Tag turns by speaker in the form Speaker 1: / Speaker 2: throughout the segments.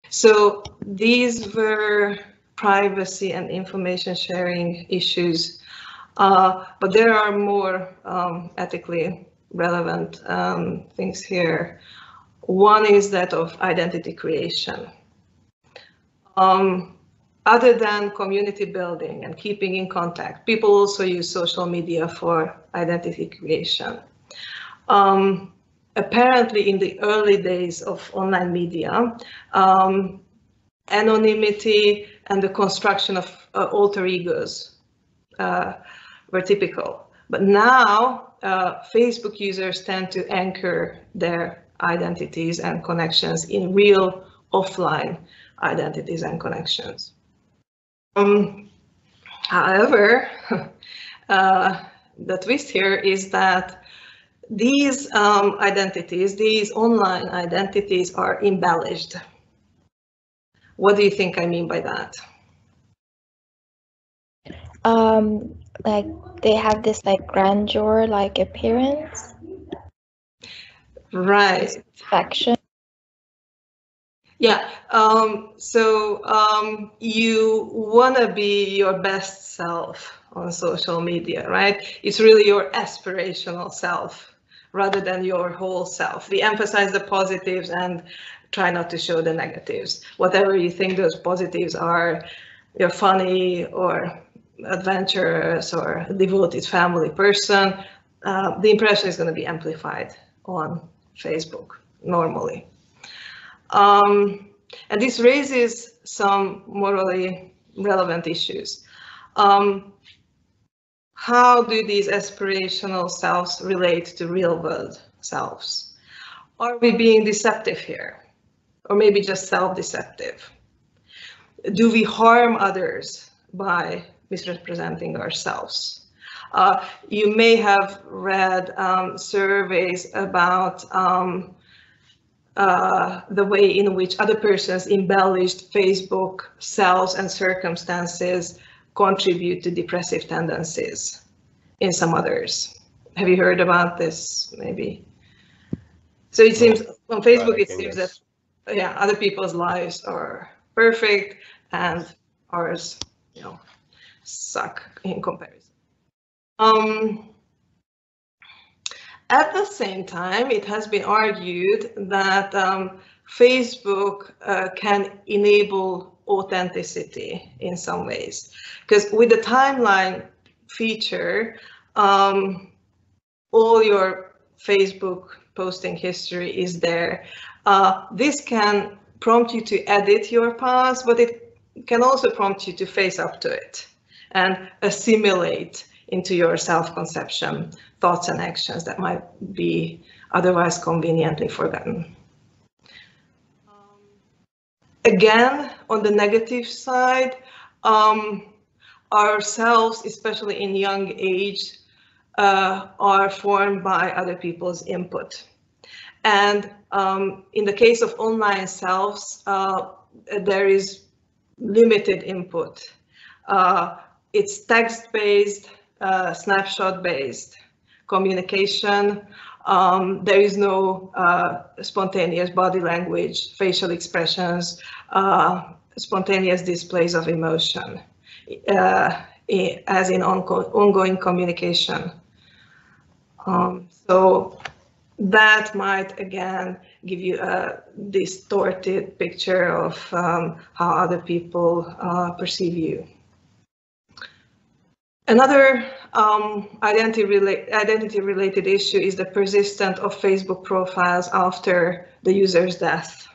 Speaker 1: So these were privacy and information sharing issues, but there are more ethically relevant things here. One is that of identity creation. Other than community building and keeping in contact, people also use social media for identity creation. Apparently, in the early days of online media, anonymity and the construction of alter egos were typical. But now, Facebook users tend to anchor their identities and connections in real offline identities and connections. However, the twist here is that these identities, these online identities, are embellished. What do you think I mean by that?
Speaker 2: Like they have this like grandeur like appearance.
Speaker 1: Right.
Speaker 2: Perfection.
Speaker 1: Yeah. You want to be your best self on social media, right? It's really your aspirational self rather than your whole self. We emphasize the positives and try not to show the negatives. Whatever you think those positives are, you're funny or adventurous or a devoted family person, the impression is going to be amplified on Facebook normally. And this raises some morally relevant issues. How do these aspirational selves relate to real world selves? Are we being deceptive here? Or maybe just self-deceptive? Do we harm others by misrepresenting ourselves? You may have read surveys about the way in which other persons embellished Facebook selves and circumstances contribute to depressive tendencies in some others. Have you heard about this, maybe? So it seems on Facebook, it seems that, yeah, other people's lives are perfect and ours, you know, suck in comparison. At the same time, it has been argued that Facebook can enable authenticity in some ways, because with the timeline feature, all your Facebook posting history is there. This can prompt you to edit your past, but it can also prompt you to face up to it and assimilate into your self-conception thoughts and actions that might be otherwise conveniently forgotten. Again, on the negative side, ourselves, especially in young age, are formed by other people's input. And in the case of online selves, there is limited input. It's text-based, snapshot-based communication. There is no spontaneous body language, facial expressions, spontaneous displays of emotion, as in ongoing communication. So that might, again, give you a distorted picture of how other people perceive you. Another identity-related issue is the persistence of Facebook profiles after the user's death.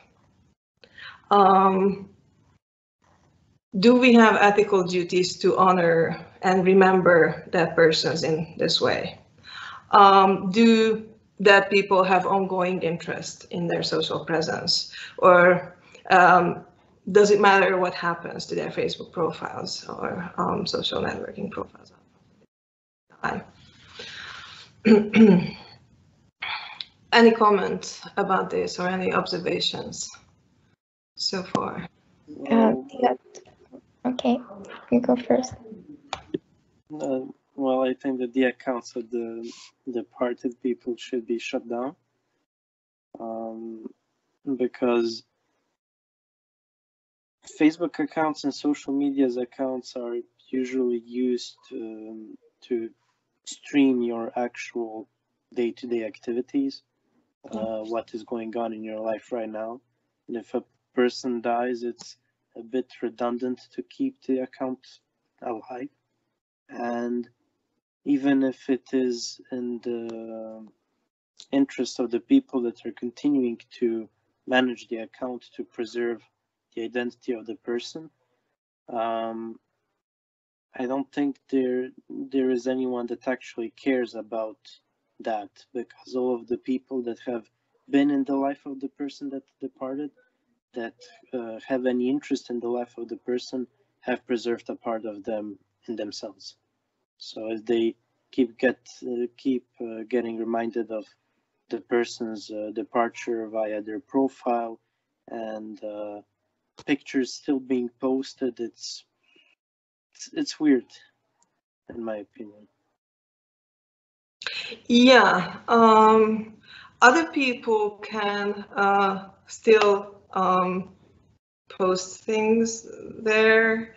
Speaker 1: Do we have ethical duties to honor and remember dead persons in this way? Do dead people have ongoing interest in their social presence? Or does it matter what happens to their Facebook profiles or social networking profiles? Any comment about this or any observations so far?
Speaker 2: Okay, you go first.
Speaker 3: Well, I think that the accounts of the departed people should be shut down, because Facebook accounts and social media's accounts are usually used to stream your actual day-to-day activities, what is going on in your life right now. And if a person dies, it's a bit redundant to keep the account alive. And even if it is in the interest of the people that are continuing to manage the account to preserve the identity of the person, I don't think there is anyone that actually cares about that, because all of the people that have been in the life of the person that departed, that have any interest in the life of the person, have preserved a part of them in themselves. So if they keep getting reminded of the person's departure via their profile and pictures still being posted, it's weird, in my opinion.
Speaker 1: Yeah, other people can still post things there.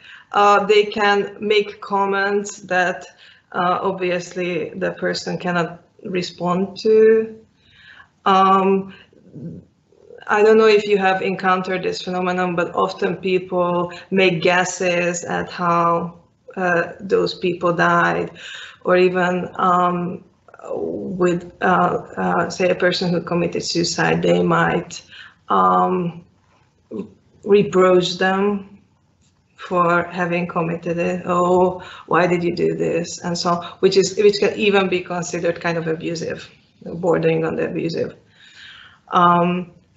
Speaker 1: They can make comments that obviously the person cannot respond to. I don't know if you have encountered this phenomenon, but often people make guesses at how those people died, or even with, say, a person who committed suicide, they might reproach them for having committed it. Oh, why did you do this? And so, which can even be considered kind of abusive, bordering on the abusive.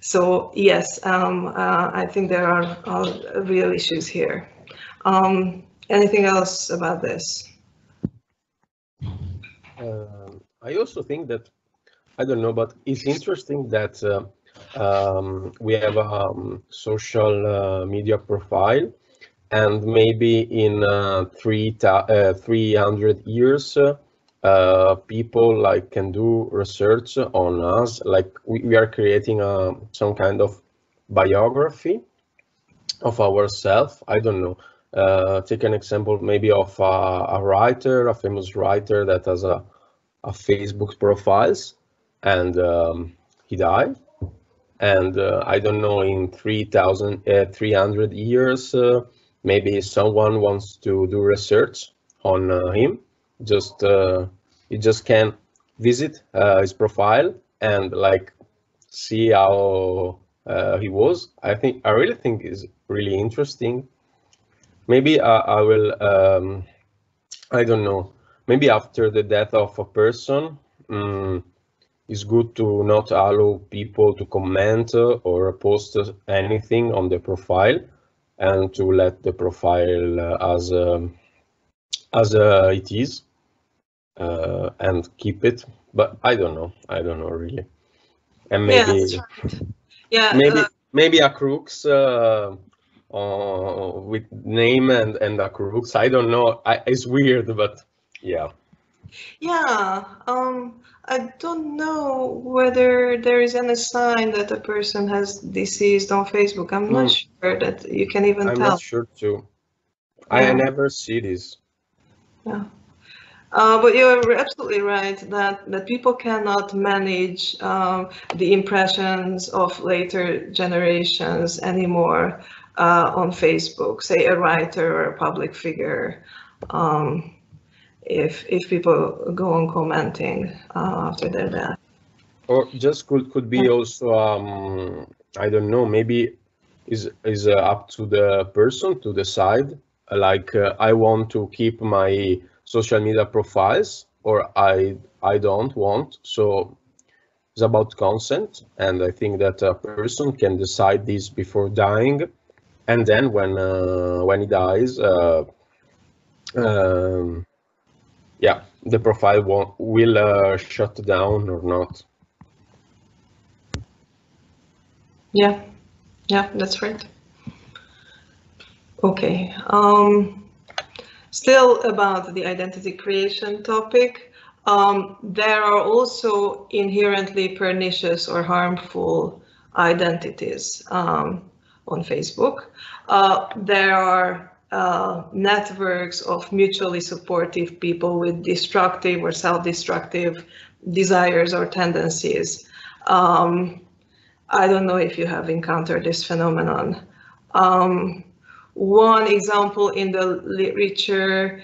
Speaker 1: So yes, I think there are real issues here. Anything else about this?
Speaker 4: I also think that, I don't know, but it's interesting that we have a social media profile, and maybe in 300 years, people like can do research on us, like we are creating some kind of biography of ourselves. I don't know. Take an example maybe of a writer, a famous writer that has a Facebook profiles, and he died. And I don't know, in 300 years, maybe someone wants to do research on him. You just can visit his profile and like see how he was. I really think is really interesting. Maybe I will, I don't know, maybe after the death of a person, it's good to not allow people to comment or post anything on the profile, and to let the profile as it is, and keep it. But I don't know really. And maybe,
Speaker 1: yeah, that's right. Yeah,
Speaker 4: maybe a crooks with name and a crooks. I don't know. It's weird, but yeah.
Speaker 1: Yeah, I don't know whether there is any sign that a person has deceased on Facebook. I'm not sure that you can even tell.
Speaker 4: I'm not sure too. I never see this.
Speaker 1: Yeah. But you're absolutely right that people cannot manage the impressions of later generations anymore on Facebook, say a writer or a public figure. If people go on commenting after their death.
Speaker 4: Or just could be also, I don't know, maybe is up to the person to decide, like I want to keep my social media profiles, or I don't want. So it's about consent, and I think that a person can decide this before dying, and then when he dies, yeah, the profile will shut down or not.
Speaker 1: Yeah, that's right. Okay. Still about the identity creation topic, there are also inherently pernicious or harmful identities. on Facebook. There are networks of mutually supportive people with destructive or self-destructive desires or tendencies. I don't know if you have encountered this phenomenon. One example in the literature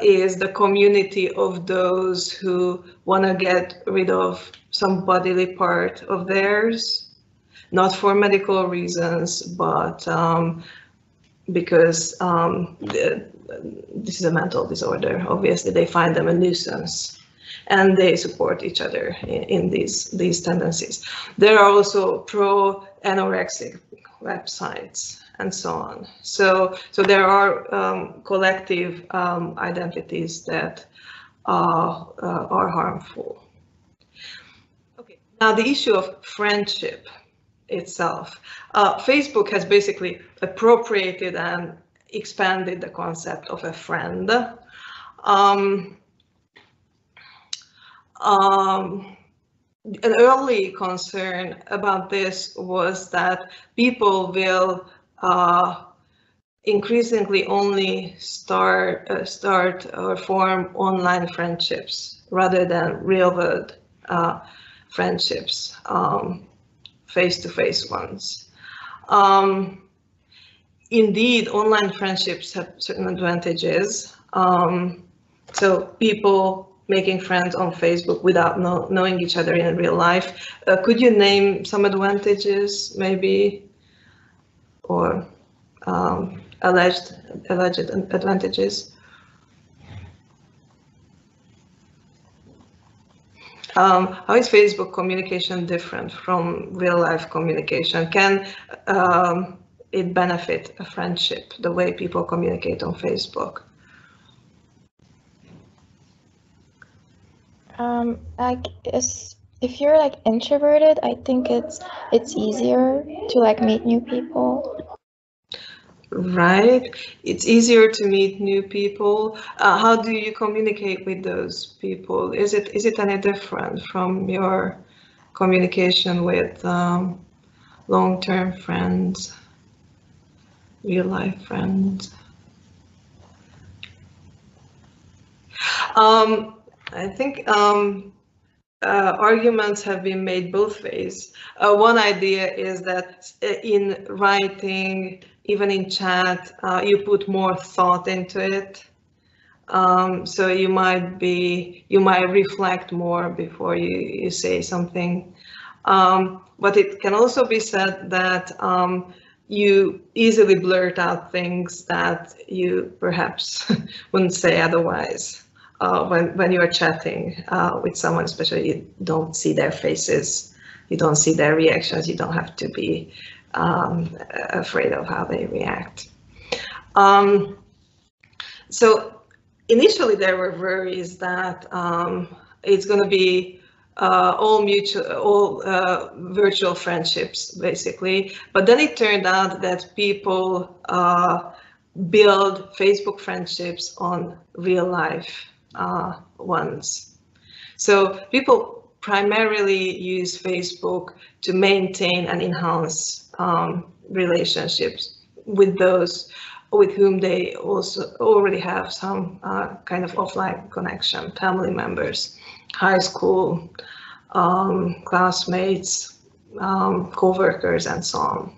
Speaker 1: is the community of those who want to get rid of some bodily part of theirs, not for medical reasons, but because this is a mental disorder. Obviously, they find them a nuisance, and they support each other in these tendencies. There are also pro-anorexic websites and so on. So there are collective identities that are harmful. Okay, now the issue of friendship itself. Facebook has basically appropriated and expanded the concept of a friend. An early concern about this was that people will increasingly only start or form online friendships rather than real-world friendships, face-to-face ones. Indeed, online friendships have certain advantages. So people making friends on Facebook without knowing each other in real life. Could you name some advantages, maybe, or alleged advantages? How is Facebook communication different from real life communication? Can it benefit a friendship, the way people communicate on Facebook?
Speaker 2: Like if you're like introverted, I think it's easier to like meet new people.
Speaker 1: Right, it's easier to meet new people. How do you communicate with those people? Is it any different from your communication with long-term friends, real-life friends? I think arguments have been made both ways. One idea is that in writing, even in chat, you put more thought into it. So you might reflect more before you say something. But it can also be said that you easily blurt out things that you perhaps wouldn't say otherwise. When you are chatting with someone, especially, you don't see their faces, you don't see their reactions, you don't have to be afraid of how they react. So initially there were worries that it's going to be all virtual friendships, basically, but then it turned out that people build Facebook friendships on real life ones. So people primarily use Facebook to maintain and enhance relationships with those with whom they also already have some kind of offline connection, family members, high school classmates, co-workers, and so on.